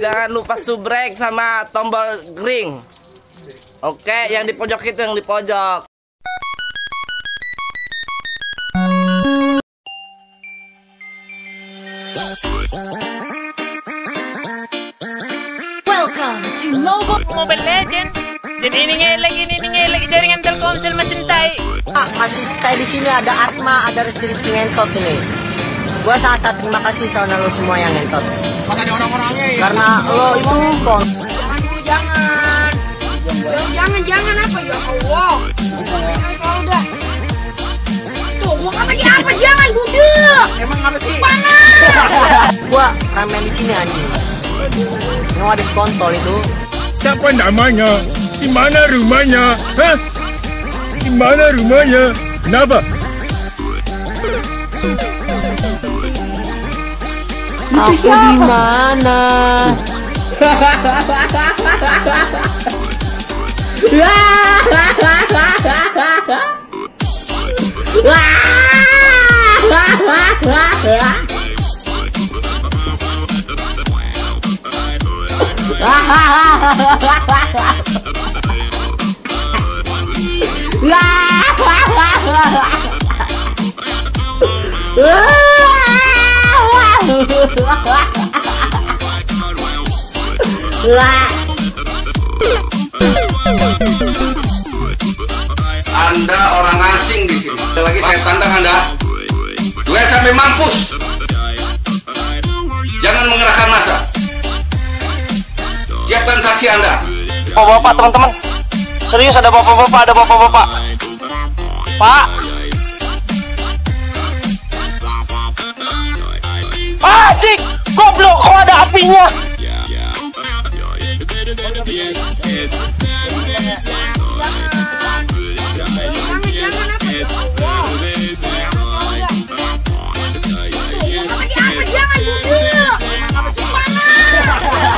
Jangan lupa subrek sama tombol ring. Oke, yang di pojok itu yang di pojok. Welcome to Mobile Legend. Jadi ini lagi jaringan Telkomsel macam tai. Masih stay di sini ada Atma, ada Rizky ngentot ini. Gua sangat terima kasih sama lo semua yang ngentot. Makanya orang-orangnya ya. Karena lo itu kok. Jangan apa ya Allah. Jangan selalu dah. Tuh mau lagi apa jangan budek. Emang apa sih? Panas. Gua ramen di sini anjing. Yang ada kontol itu. Siapa namanya? Di mana rumahnya? Hah? Di mana rumahnya? Kenapa? Aku di mana? Anda orang asing di sini. Sekali lagi saya tantang Anda. Duet sampai mampus. Jangan mengerahkan massa. Siapkan saksi Anda. Bapak, teman-teman. Serius ada bapak-bapak, Pak. Cik, goblok, kok ada apinya?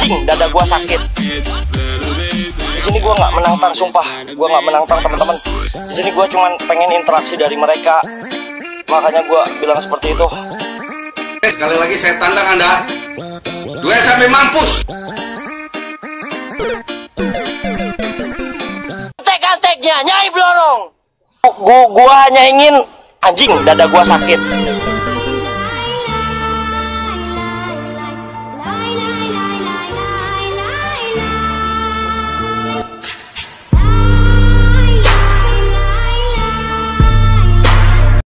Cing, dada gua sakit. Di sini gua nggak menantang, sumpah. Gua nggak menantang, teman-teman. Di sini gua cuman pengen interaksi dari mereka. Makanya gua bilang seperti itu. Sekali lagi saya tantang Anda. Duet sampai mampus. Antek-anteknya Nyai Blorong. Gua hanya ingin anjing, dada gua sakit.